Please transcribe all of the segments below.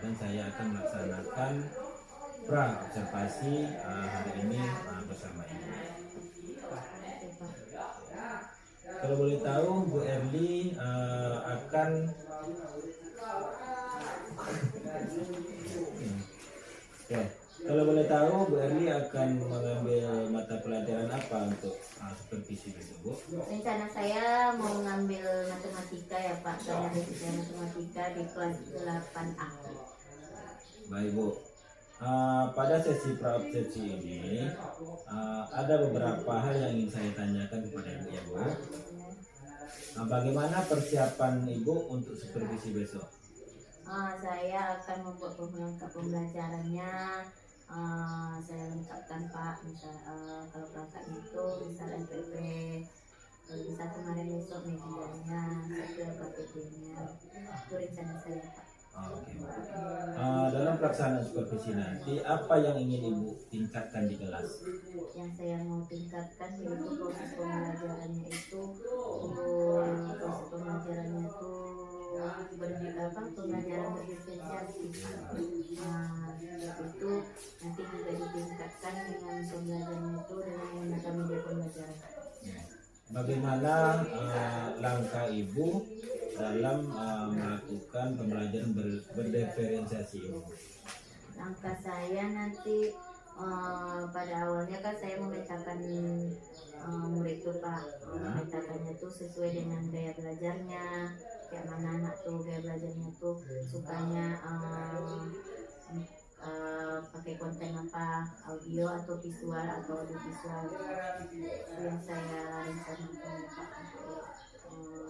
dan saya akan melaksanakan pra observasi hari ini bersama Ibu. Kalau boleh tahu, Bu Erli akan ya, kalau boleh tahu, Bu Erli akan mengambil mata pelajaran apa untuk supervisi besok, Bu? Rencana saya mau ngambil matematika ya Pak, saya belajar matematika di kelas 8A. Baik, Bu. Pada sesi praobservasi ini ada beberapa hal yang ingin saya tanyakan kepada Ibu ya, Bu. Bagaimana persiapan Ibu untuk supervisi besok? Saya akan membuat pelengkap pembelajarannya. Saya lengkapkan Pak, misal kalau pelengkapnya itu misal NPP, bisa kemarin besok medianya, satu KPP-nya, itu rencana saya Pak. Oke, Bu. Dalam pelaksanaan supervisi nanti, apa yang ingin Ibu tingkatkan di kelas? Yang saya mau tingkatkan yaitu proses pembelajarannya itu pembelajaran berdiferensiasi. Itu nanti juga ditingkatkan dengan pembelajaran itu dengan menggunakan media pembelajaran. Bagaimana langkah Ibu dalam melakukan pembelajaran berdiferensiasi ini? Langkah saya nanti pada awalnya kan saya memetakan murid itu Pak, memetakannya tuh sesuai dengan gaya belajarnya, kayak mana anak tuh gaya belajarnya tuh sukanya pakai konten apa, audio atau visual atau audio visual. Itu yang saya rencanakan Pak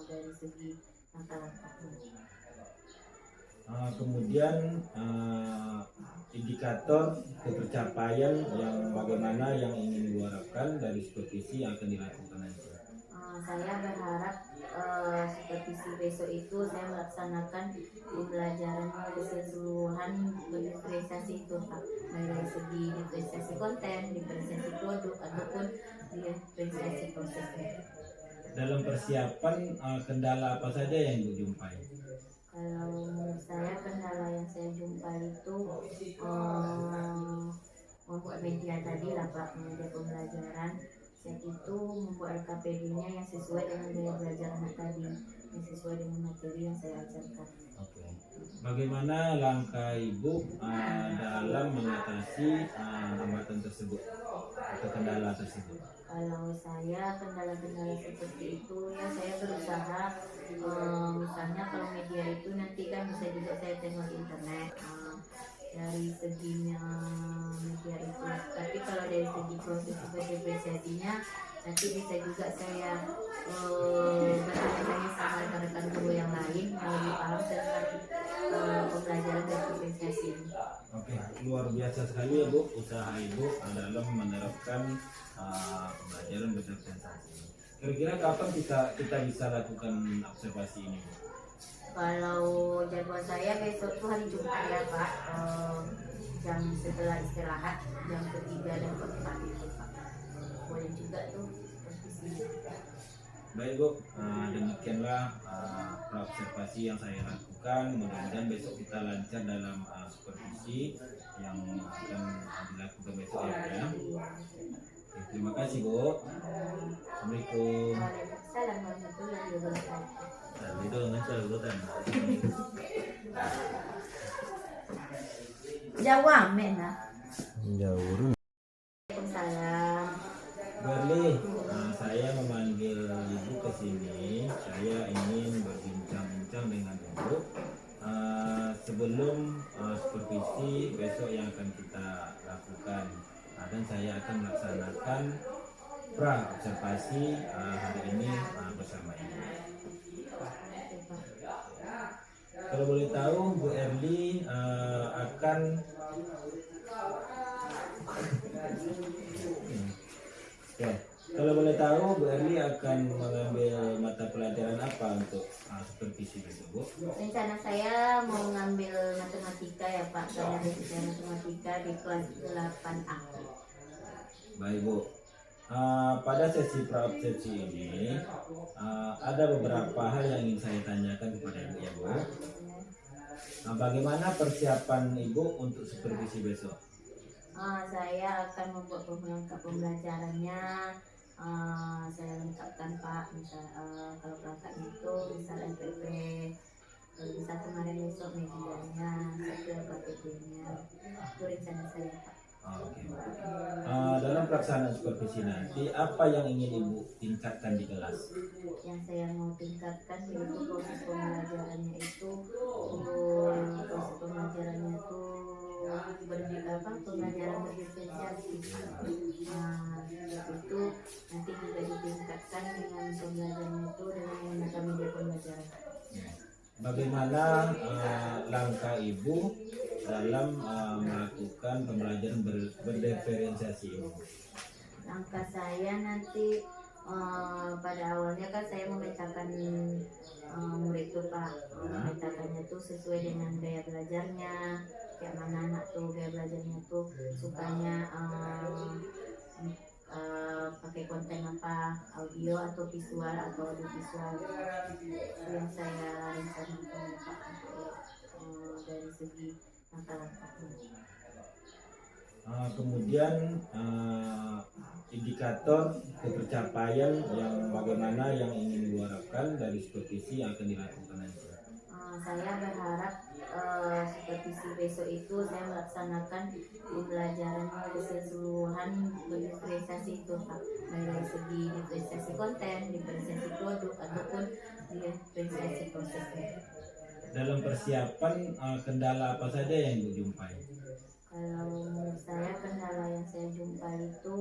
dari segi langkah-langkahnya. Kemudian indikator ketercapaian yang bagaimana yang ingin Ibu harapkan dari supervisi yang akan dilakukan nanti. Saya berharap supervisi besok itu saya melaksanakan pembelajaran keseluruhan berdiferensiasi itu Pak, dari segi diferensiasi konten, diferensiasi produk ataupun diferensiasi prosesnya. Dalam persiapan kendala apa saja yang Ibu jumpai? Kalau menurut saya kendala yang saya jumpai itu membuat media tadi lah Pak, media pembelajaran. Saya itu membuat LKPD-nya yang sesuai dengan gaya belajar anak tadi, yang sesuai dengan materi yang saya ajarkan. Oke. Bagaimana langkah Ibu dalam mengatasi hambatan tersebut atau kendala tersebut? Kalau saya kendala-kendala seperti itu ya saya berusaha misalnya kalau media itu nanti kan bisa juga saya tengok di internet dari seginya media itu, tapi kalau dari segi proses diferensiasinya nanti bisa juga saya bertanya sama rekan-rekan guru yang lain yang lebih paham tentang pembelajaran diferensiasi. Oke, luar biasa sekali ya Bu usaha Ibu dalam menerapkan pembelajaran berdiferensiasi. Kira-kira kapan kita bisa lakukan observasi ini, Bu? Kalau jadwal saya besok tuh hari Jumat ya Pak, jam setelah istirahat jam ketiga dan keempat itu Pak, boleh juga tuh posisi. Baik Bu, demikianlah observasi yang saya lakukan. Mudah-mudahan besok kita lancar dalam supervisi yang akan dilakukan besok ya. Terima kasih Bu. Assalamualaikum. Waalaikumsalam warahmatullahi wabarakatuh. Itu ngecalutan. Jawa mena. Jauh. Waalaikumsalam. Berli, saya memanggil Ibu ke sini. Saya ingin berbincang-bincang dengan Ibu sebelum supervisi besok yang akan kita lakukan. Dan saya akan melaksanakan pra observasi hari ini bersama Ibu. Kalau boleh tahu, Bu Erli akan ya, kalau boleh tahu, Bu Erli akan mengambil mata pelajaran apa untuk supervisi besok, Bu? Rencana saya mau ngambil matematika ya Pak, saya belajar matematika di kelas 8A. Baik Bu, pada sesi praobservasi ini ada beberapa hal yang ingin saya tanyakan kepada Ibu ya Bu. Nah, bagaimana persiapan Ibu untuk supervisi besok? Saya akan membuat pelengkap pembelajarannya. Saya lengkapkan Pak, misal kalau kakaknya itu misal MPP, misal kemarin besok medianya, satu KTP-nya, itu rencana saya Pak. Oke. Dalam pelaksanaan supervisi nanti, apa yang ingin Ibu tingkatkan di kelas? Yang saya mau tingkatkan yaitu proses pembelajarannya itu, proses pembelajarannya itu pembelajaran berdiferensiasi. Nah, itu nanti juga ditingkatkan dengan pembelajaran itu dengan menggunakan media pembelajaran. Bagaimana langkah Ibu dalam melakukan pembelajaran berdiferensiasi ini? Langkah saya nanti pada awalnya kan saya memetakan murid itu Pak, memetakannya itu sesuai dengan gaya belajarnya, kayak mana anak tuh gaya belajarnya tuh sukanya pakai konten apa, audio atau visual atau audiovisual. Itu yang saya rencanakan Pak untuk dari segi langkah-langkahnya. Kemudian indikator ketercapaian yang bagaimana yang ingin Ibu harapkan dari supervisi yang akan dilakukan nanti. Saya berharap supervisi besok itu saya melaksanakan pembelajaran keseluruhan diferensiasi itu Pak, dari segi diferensiasi konten, diferensiasi produk ataupun diferensiasi prosesnya. Dalam persiapan kendala apa saja yang Ibu jumpai? Kalau menurut saya kendala yang saya jumpai itu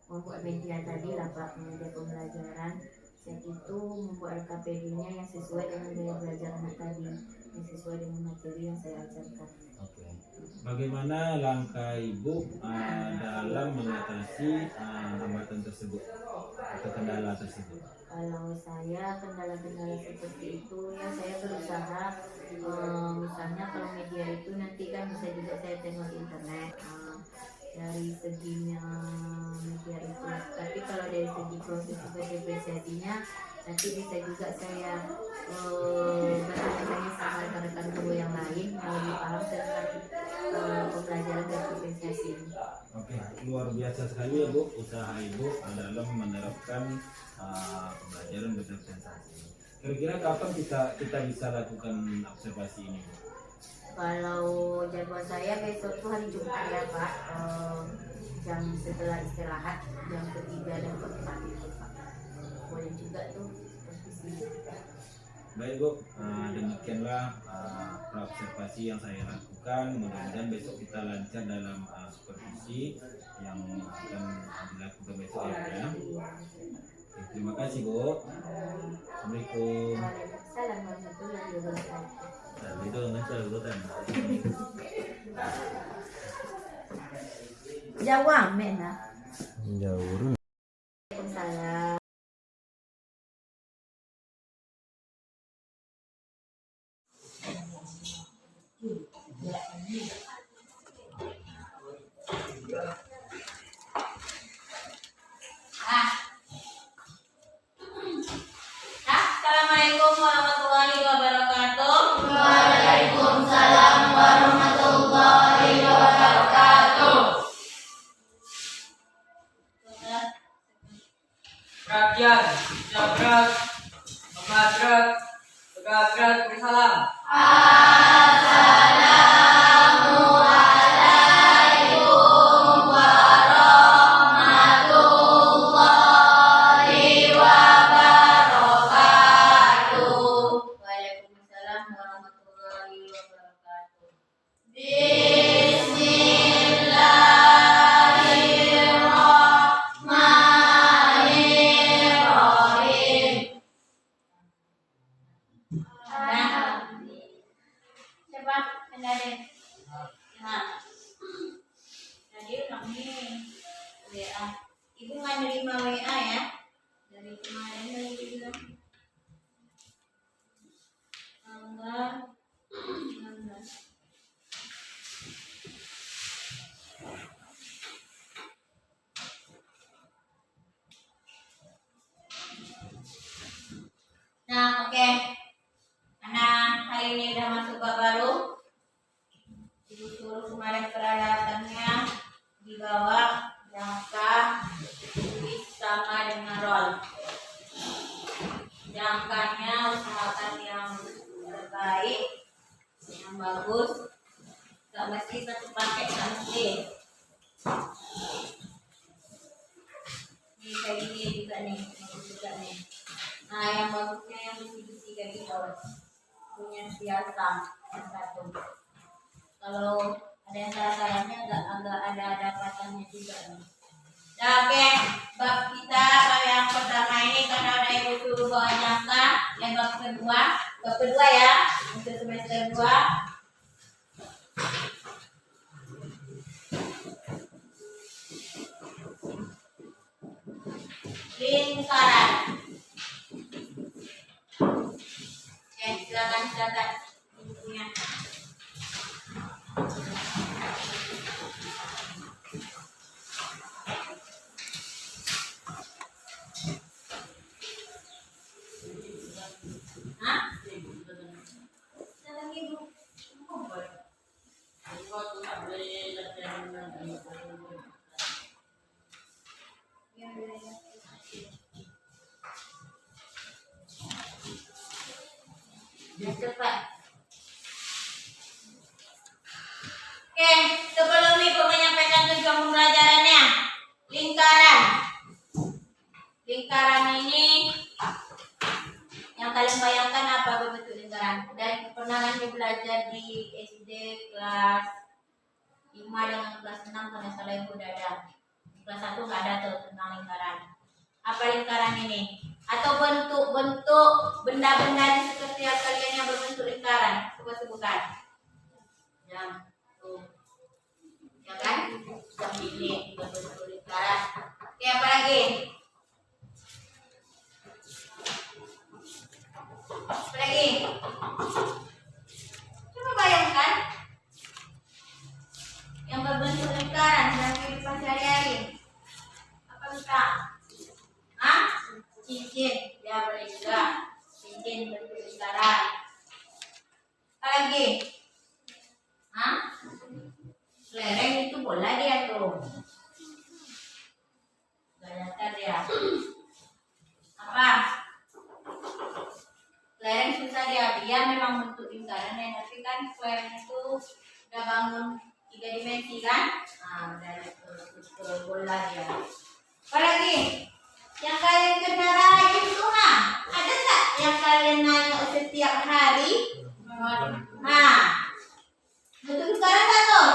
membuat media tadi lah Pak, media pembelajaran. Saya itu membuat LKPD-nya yang sesuai dengan gaya belajar anak tadi, yang sesuai dengan materi yang saya ajarkan. Oke. Bagaimana langkah Ibu dalam mengatasi hambatan tersebut atau kendala tersebut? Kalau saya kendala-kendala seperti itu ya saya berusaha, misalnya kalau media itu nanti kan bisa juga saya tengok di internet, dari seginya media itu, tapi kalau dari segi proses diferensiasinya nanti bisa juga saya bertanya sama rekan-rekan guru yang lain yang lebih paham tentang pembelajaran dan diferensiasi ini. Oke, luar biasa sekali ya Bu, usaha Ibu dalam menerapkan pembelajaran berdiferensiasi. Kira-kira kapan kita bisa lakukan observasi ini Bu? Kalau jadwal saya besok tuh hari Jumat ya Pak, jam setelah istirahat jam ketiga dan keempat itu Pak, boleh juga tuh posisi. Baik Bu, demikianlah observasi yang saya lakukan. Mudah-mudahan besok kita lancar dalam supervisi yang akan dilakukan besok ya. Oke, terima kasih Bu. Assalamualaikum. Waalaikumsalam warahmatullahi wabarakatuh. Dan itu dengan Jawa mena. Jauh. Waalaikumsalam. Assalamualaikum warahmatullahi wabarakatuh. Waalaikumsalam warahmatullahi wabarakatuh. Rakyat, jabrak, memadrak, tegagrak, bersalam. Waalaikumsalam warahmatullahi wabarakatuh. Siapa? Kendari. Nah, jadi kami WA. Ibu nggak nerima WA ya? Dari kemarin dari bilang. Tanggal 19. Nah, oke. Anak Ini kayak gini juga nih, bagus juga nih. Nah, yang bagusnya yang besi-besi kayak gitu. Punya biasa yang satu. Kalau ada yang salah-salahnya agak ada patahnya juga nih. Nah, oke, bab kita yang pertama ini karena ada ibu suruh bawa jangka, yang bab kedua ya untuk semester 2. Lingkaran. Oke, silakan bukunya. Hah? Silakan ibu. Cepat. Oke, sebelum ibu menyampaikan tujuan pembelajarannya, lingkaran ini yang kalian bayangkan apa bentuk lingkaran? Dan pernah kalian belajar di SD kelas 5 dengan kelas 6 kalau salah ibu udah ada. Kelas 1 nggak ada tuh tentang lingkaran. Apa lingkaran ini? Atau bentuk-bentuk benda-benda di sekitar kalian yang berbentuk lingkaran. Coba sebutkan. Ya, tuh. Ya kan? Yang ini berbentuk lingkaran. Oke, apa lagi? Apa lagi? Coba bayangkan yang berbentuk lingkaran dalam kehidupan sehari-hari. Apa bisa? Hah? Cincin, ya boleh juga. Cincin bentuk lingkaran. Apa lagi? Hah? Lereng itu bola dia tuh. Gak nyata dia. Apa? Lereng susah dia memang bentuk lingkaran ya, tapi kan lereng itu udah bangun 3 dimensi kan? Nah, udah ke bola dia. Apa lagi? Yang kalian kendarai itu ada nggak yang kalian naik setiap hari? Nah, bentuk lingkaran nggak tuh?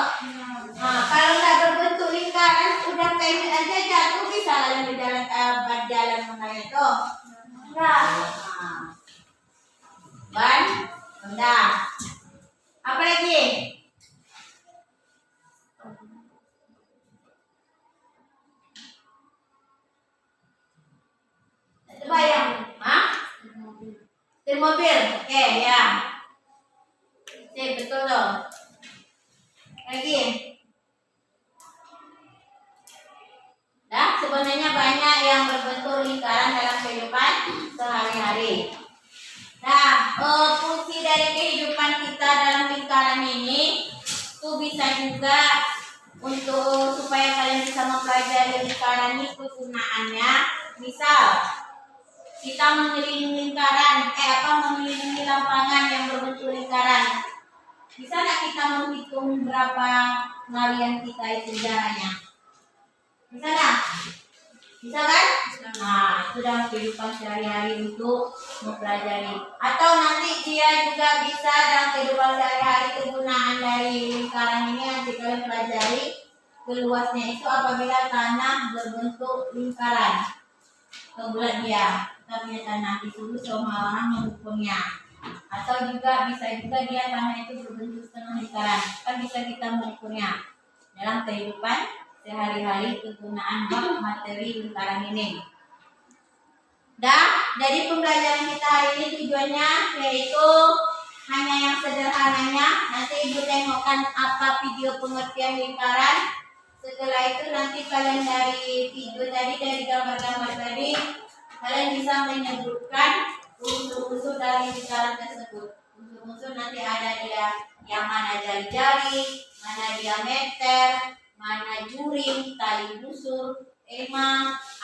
Nah, kalau nggak berbentuk lingkaran, udah kayak aja jatuh bisa kalian berjalan mengenai itu. Nah, ban, benda. Apa lagi? Coba yang, Setir mobil, oke ya. Betul loh. Lagi. Nah, sebenarnya banyak yang berbentuk lingkaran dalam kehidupan sehari-hari. Nah, fungsi dari kehidupan kita dalam lingkaran ini itu bisa juga untuk supaya kalian bisa mempelajari lingkaran ini kegunaannya. Misal kita mengelilingi lingkaran, mengelilingi lapangan yang berbentuk lingkaran. Bisa nggak kita menghitung berapa larian kita itu jaraknya? Bisa nggak? Bisa kan? Nah, itu dalam kehidupan sehari-hari untuk mempelajari. Atau nanti dia juga bisa dalam kehidupan sehari-hari kegunaan dari lingkaran ini nanti kalian pelajari keluasnya itu apabila tanah berbentuk lingkaran. Kebulat dia, kita punya tanah disuruh semua orang mengukurnya. Atau juga bisa juga dia tanah itu berbentuk setengah lingkaran, kan bisa kita mengukurnya dalam kehidupan sehari-hari kegunaan materi lingkaran ini. Dan dari pembelajaran kita hari ini tujuannya yaitu hanya yang sederhananya. Nanti ibu tengokkan apa video pengertian lingkaran. Setelah itu nanti kalian dari video tadi, dari gambar-gambar tadi, kalian bisa menyebutkan unsur-unsur dari lingkaran tersebut. Unsur-unsur nanti ada dia yang mana jari-jari, mana diameter, mana juring, tali busur,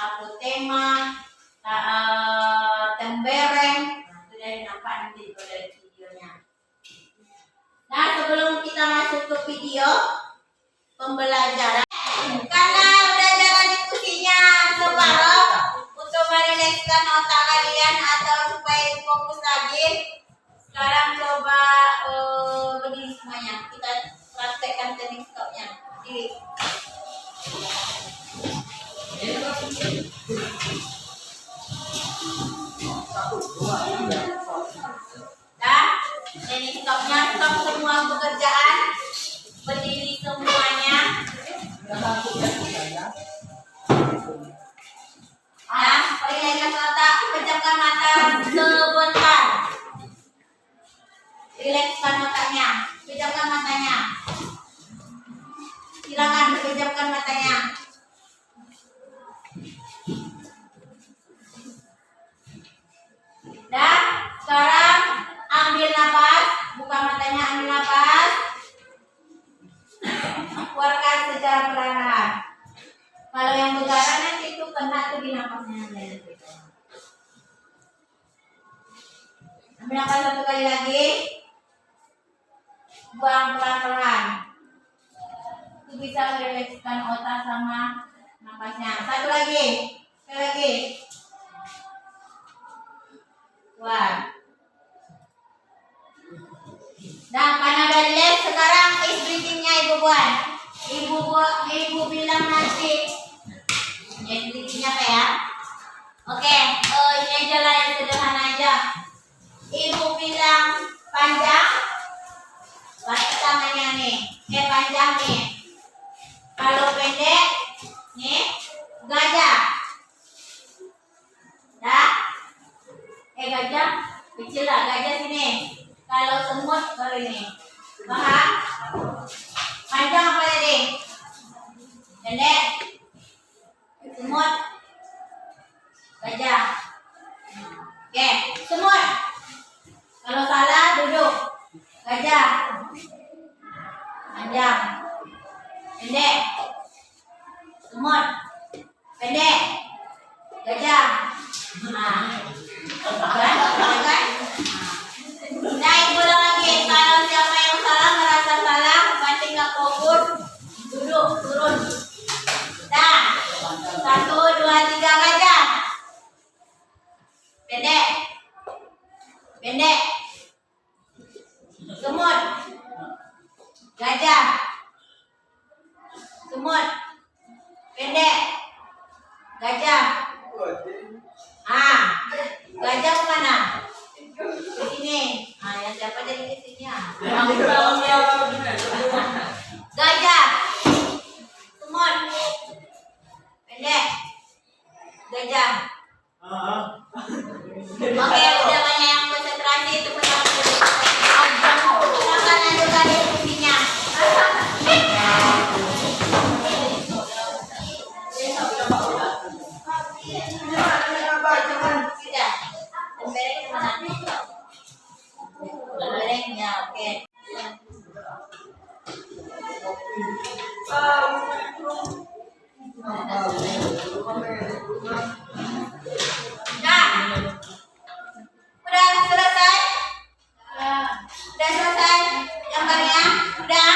apotema, tembereng. Nah, itu dari nampak nanti dari videonya. Nah, sebelum kita masuk ke video pembelajaran, Karena udah jalan diskusinya separuh untuk merilekskan otak kalian atau supaya fokus lagi. Sekarang coba berdiri semuanya. Kita praktekkan teknik stopnya. Diri. Dah, teknik stopnya, stop semua pekerjaan. Berdiri semuanya. Rilekkan otak, pejamkan mata sebentar. Rilekskan otaknya, pejamkan matanya. Silakan pejamkan matanya. Dan sekarang ambil nafas, buka matanya, ambil nafas. Keluarkan secara perlahan. Kalau yang bergerak nanti itu kena tuh di nafasnya. Ambil nafas satu kali lagi. Buang pelan-pelan. Itu bisa merilekskan otak sama nafasnya. Satu lagi. Sekali lagi. Buang. Nah, karena udah relax, sekarang is breathing-nya ibu buat. Ibu bilang nanti breathing-nya apa ya? Oke, ini aja lah yang sederhana aja. Ibu bilang panjang, berarti tangannya nih, panjang nih. Kalau pendek, nih gajah. Dah? Gajah kecil lah, gajah sini. Kalau semut baru ini. Paham? Panjang apa tadi? Pendek. Semut. Gajah. Oke, semut. Kalau salah duduk. Gajah. Panjang. Pendek. Semut. Pendek. Gajah. Kan? Nah, ibu lagi. Kalau siapa yang salah merasa salah, berarti nggak fokus, duduk, turun. Nah, 1, 2, 3 gajah. Pendek. Pendek. Semut. Gajah. Semut. Pendek. Gajah. Gajah kemana? Di sini. Yang siapa jadi di sini ya? Gajah. Semut. Pendek. Gajah. Oke, udah banyak yang konsentrasi itu silakan lanjutkan diskusinya. Lemberengnya, oke. Nah, udah selesai? Udah selesai gambarnya? Udah.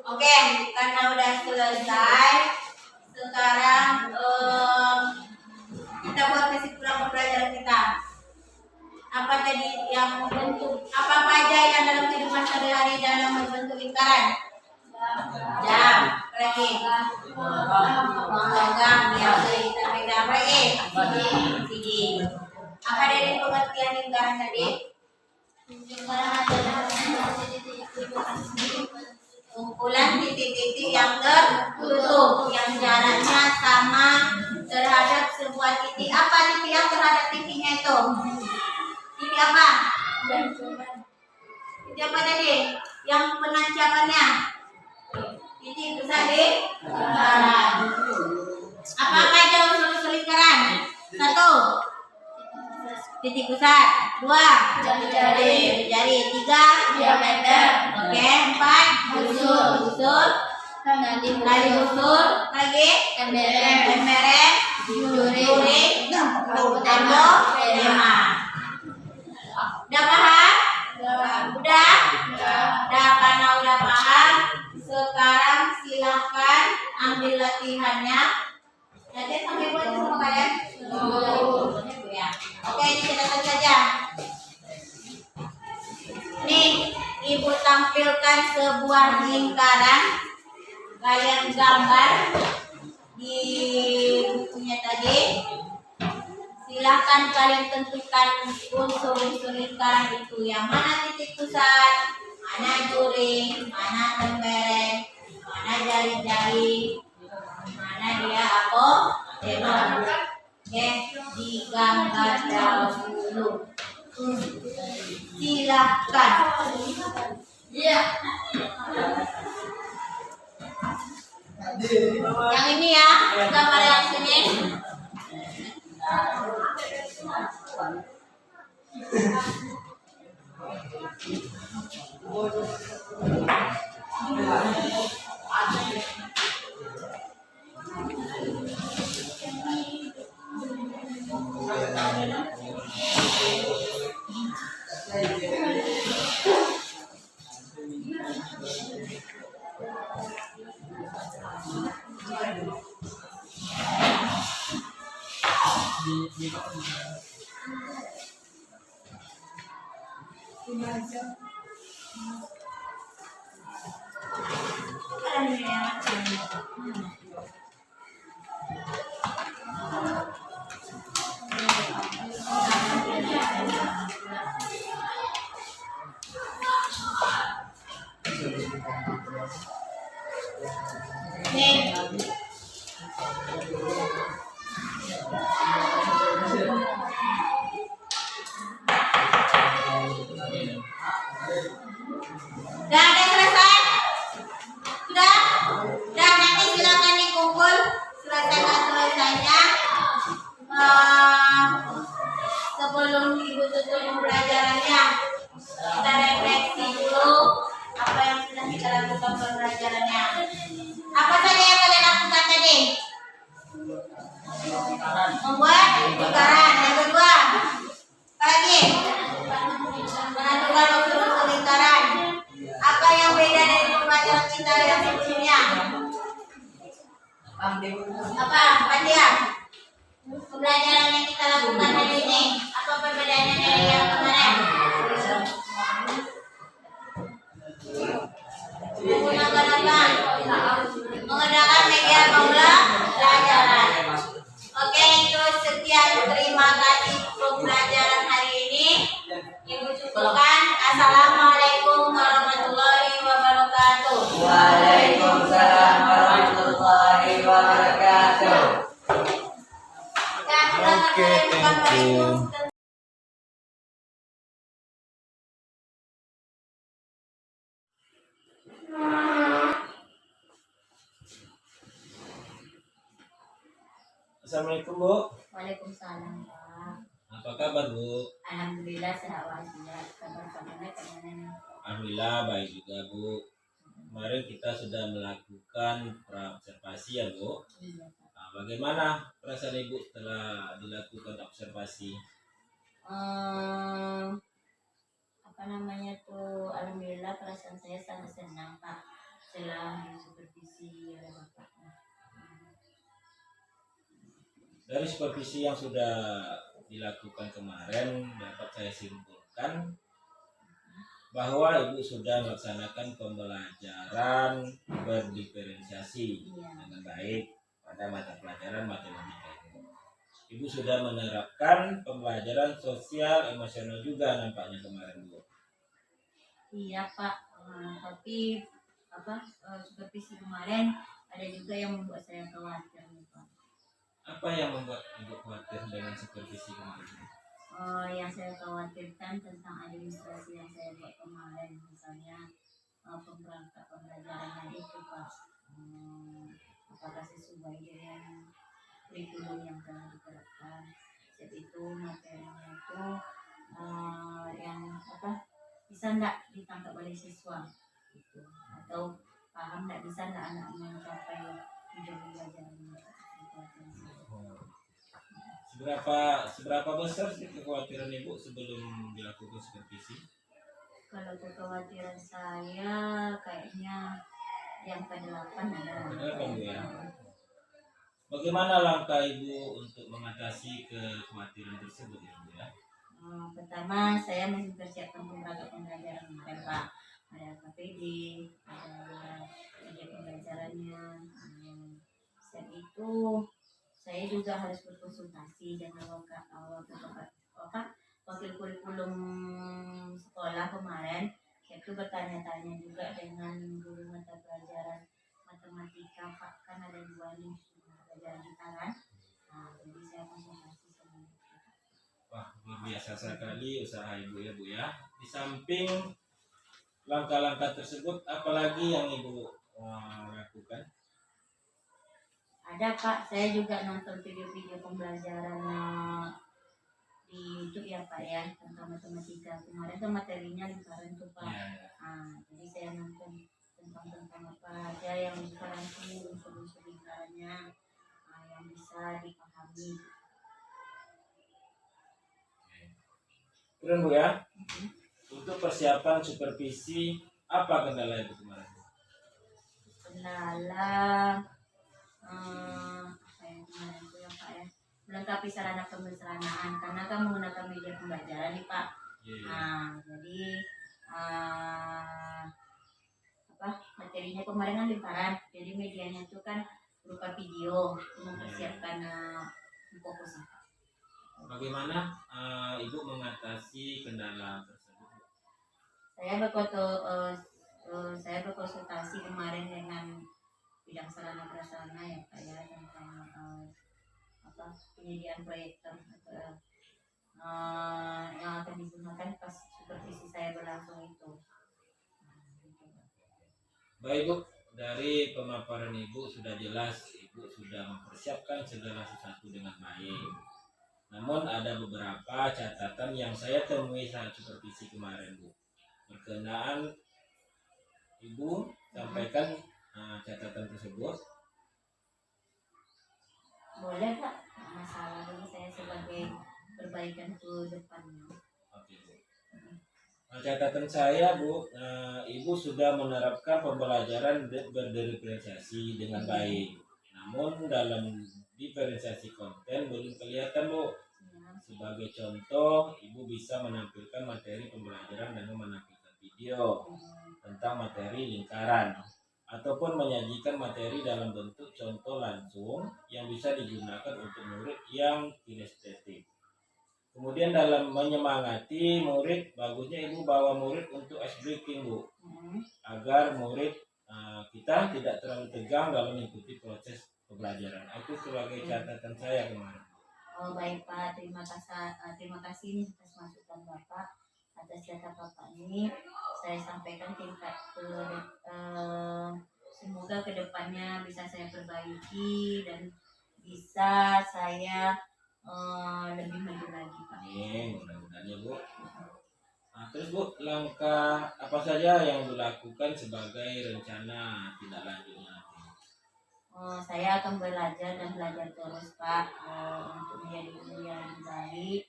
Oke, karena udah selesai, sekarang kita buat kesimpulan pembelajaran kita. Apa tadi yang membentuk, apa aja yang dalam kehidupan sehari-hari dalam membentuk lingkaran? Jam, lagi. Logam, yang kita pegang lagi. Sini. Apa dari pengertian lingkaran tadi? Kumpulan titik-titik yang tertutup, yang jaraknya sama terhadap sebuah titik. Apa titik yang terhadap titiknya itu? Titik apa? Titik apa tadi? Yang penancapannya? Titik besar di lingkaran. Apa aja unsur lingkaran? 1, titik pusat. 2, jari. 3, diameter. Oke, 4, busur. Tali busur. Lagi emberen. Duri. Tembok. 5. Udah paham? Udah? Karena udah paham, sekarang silahkan ambil latihannya. Nanti sampai buat sama kalian. Ya. Oke, dicatat saja. Nih, ibu tampilkan sebuah lingkaran. Kalian gambar di bukunya tadi. Silahkan kalian tentukan unsur-unsur lingkaran itu. Yang mana titik pusat, mana duri, mana tembereng, mana jari-jari, mana dia apa? Oke, digambar dahulu. Silahkan. Iya. Yang ini ya, gambar yang sini. Nih. Udah ada selesai? Sudah? Udah, nanti silakan dikumpul. Selesai nggak selesainya. Sebelum ibu tutup pembelajarannya, kita refleksi dulu apa yang sudah kita lakukan pembelajarannya. Apa saja yang kalian lakukan tadi? Membuat lingkaran. Yang kedua, apa lagi? Menentukan unsur-unsur lingkaran. Apa yang beda dari pembelajaran kita yang sebelumnya? Apa? Dia? Pembelajaran yang kita lakukan hari ini, apa perbedaannya dari yang kemarin? Menggunakan apa? Menggunakan media pembelajaran. Oke, itu sekian. Terima kasih pembelajaran hari ini. Ibu cukupkan. Assalamualaikum warahmatullahi wabarakatuh. Waalaikumsalam warahmatullahi wabarakatuh. Oke, thank you. Assalamualaikum Bu. Waalaikumsalam, Pak. Apa kabar Bu? Alhamdulillah sehat walafiat. Kabar-kabarnya bagaimana? Alhamdulillah baik juga Bu. Kemarin kita sudah melakukan praobservasi ya Bu. Iya, Pak. Nah, bagaimana perasaan Ibu setelah dilakukan observasi? Apa namanya tuh, alhamdulillah perasaan saya sangat senang, Pak, setelah disupervisi oleh Bapak. Dari supervisi yang sudah dilakukan kemarin dapat saya simpulkan bahwa Ibu sudah melaksanakan pembelajaran berdiferensiasi Iya. dengan baik pada mata pelajaran matematika ini. Ibu sudah menerapkan pembelajaran sosial emosional juga nampaknya kemarin Bu. Iya, Pak. Tapi supervisi kemarin ada juga yang membuat saya khawatir, nih, Pak. Apa yang membuat Ibu khawatir dengan supervisi kemarin? Yang saya khawatirkan tentang administrasi yang saya buat kemarin, misalnya pemberangkat pembelajarannya itu, Pak. Apakah sesuai dengan kurikulum yang telah diterapkan? Itu materinya itu yang bisa enggak ditangkap oleh siswa gitu, atau paham enggak, bisa enggak anak mencapai tujuan pembelajarannya. Seberapa besar sih kekhawatiran Ibu sebelum dilakukan supervisi? Kalau kekhawatiran saya kayaknya yang ke-8 ada. Ada kan Bu ya? Bagaimana langkah Ibu untuk mengatasi kekhawatiran tersebut ya Bu ya? Pertama saya mempersiapkan beberapa pembelajaran kemarin Pak. Ada KPD, ada media pembelajarannya. Selain itu saya juga harus berkonsultasi dengan wakil kurikulum sekolah kemarin. Saya itu bertanya-tanya juga dengan guru mata pelajaran matematika Pak, kan ada 2 nih pelajaran kita kan. Jadi saya konsultasi sama mereka. Wah, luar biasa sekali usaha Ibu ya Bu ya. Di samping langkah-langkah tersebut, apalagi yang Ibu lakukan? Ada Pak, saya juga nonton video-video pembelajaran di YouTube ya Pak ya, tentang matematika. Kemarin tuh materinya lingkaran tuh Pak. Ya. Jadi saya nonton tentang apa aja yang lingkaran itu, unsur-unsur lingkarannya yang bisa dipahami. Keren Bu ya. Untuk persiapan supervisi, apa kendala Ibu kemarin? Kendala apa yang kemarin itu ya Pak ya, melengkapi sarana pembersaranaan karena kan menggunakan media pembelajaran nih Pak. Jadi materinya kemarin kan lingkaran, jadi medianya itu kan berupa video, mempersiapkan fokus. Bagaimana Ibu mengatasi kendala tersebut? Saya berkonsultasi kemarin dengan bidang sarana prasarana ya Pak ya, tentang penyediaan proyektor yang akan digunakan pas supervisi saya berlangsung itu. Baik Bu, dari pemaparan Ibu sudah jelas Ibu sudah mempersiapkan segala sesuatu dengan baik. Namun ada beberapa catatan yang saya temui saat supervisi kemarin Bu. Berkenaan Ibu sampaikan catatan tersebut. Boleh Pak, masalah dulu saya sebagai perbaikan ke depannya. Oke Bu. Catatan saya Bu, Ibu sudah menerapkan pembelajaran berdiferensiasi dengan baik. Namun dalam diferensiasi konten belum kelihatan Bu. Sebagai contoh, Ibu bisa menampilkan materi pembelajaran dengan menampilkan video tentang materi lingkaran ataupun menyajikan materi dalam bentuk contoh langsung yang bisa digunakan untuk murid yang kinestetik. Kemudian dalam menyemangati murid, bagusnya Ibu bawa murid untuk ice breaking Bu, agar murid kita tidak terlalu tegang dalam mengikuti proses pembelajaran. Itu sebagai catatan saya kemarin. Oh baik Pak, terima kasih nih atas masukan Bapak, atas data Bapak ini. Saya sampaikan tingkat semoga kedepannya bisa saya perbaiki dan bisa saya lebih maju lagi Pak. Mudah-mudahan ya Bu. Terus Bu, langkah apa saja yang dilakukan sebagai rencana tidak lanjutnya? Saya akan belajar dan belajar terus Pak, untuk menjadi guru yang lebih baik.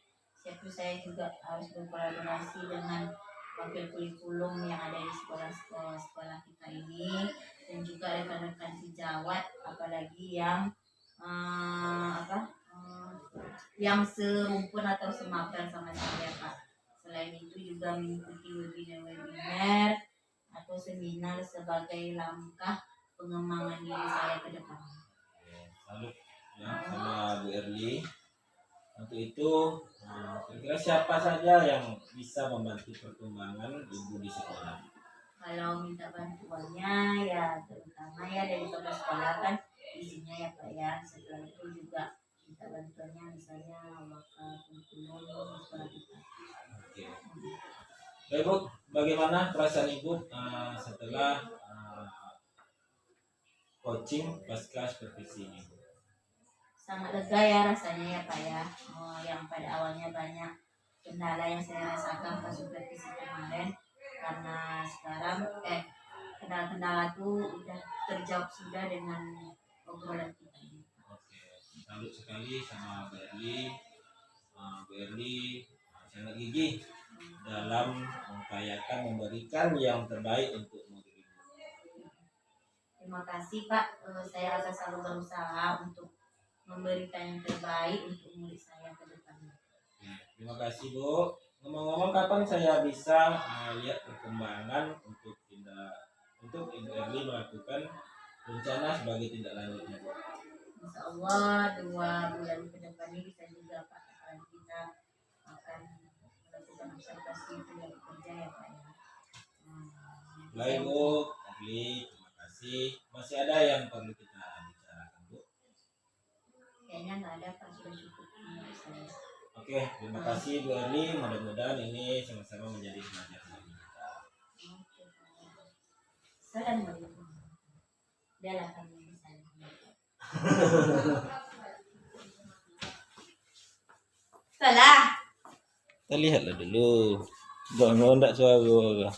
Saya juga harus berkolaborasi dengan wakil kurikulum yang ada di sekolah kita ini, dan juga rekan-rekan sejawat, apalagi yang yang serumpun atau semapan sama saya Pak. Selain itu juga mengikuti webinar atau seminar sebagai langkah pengembangan diri saya ke depan. Salut ya sama Bu Erli. Untuk itu kira-kira siapa saja yang bisa membantu perkembangan Ibu di sekolah? Kalau minta bantuannya ya terutama ya dari kepala sekolah kan isinya ya Pak ya. Setelah itu juga minta bantuannya misalnya wakil kurikulum sekolah kita. Oke. Baik Bu, bagaimana perasaan Ibu setelah coaching pasca supervisi ini? Sangat lega ya rasanya ya Pak ya. Yang pada awalnya banyak kendala yang saya rasakan pas supervisi kemarin, karena sekarang kendala-kendala itu udah terjawab sudah dengan obrolan kita ini. Oke, salut sekali sama Bu Erli. Bu Erli sangat gigih dalam mengupayakan memberikan yang terbaik untuk murid Ibu. Terima kasih Pak, saya akan selalu berusaha untuk memberikan yang terbaik untuk murid saya ke depannya. Terima kasih Bu. Ngomong-ngomong, kapan saya bisa lihat perkembangan untuk Ibu Erli melakukan rencana sebagai tindak lanjutnya Bu? Insya Allah 2 bulan ke depan ini bisa juga Pak, kita akan melakukan observasi tidak bekerja ya Pak ya. Baik Bu Erli, terima kasih. Masih ada yang perlu kita bicarakan Bu? Kayaknya nggak ada Pak, sudah cukup menurut saya. Oke, terima kasih Bu Erli. Mudah-mudahan ini sama-sama menjadi pelajaran bagi kita. Assalamualaikum. Udah kami bisa. Salah. Kita lihatlah dulu. Jangan enggak suara.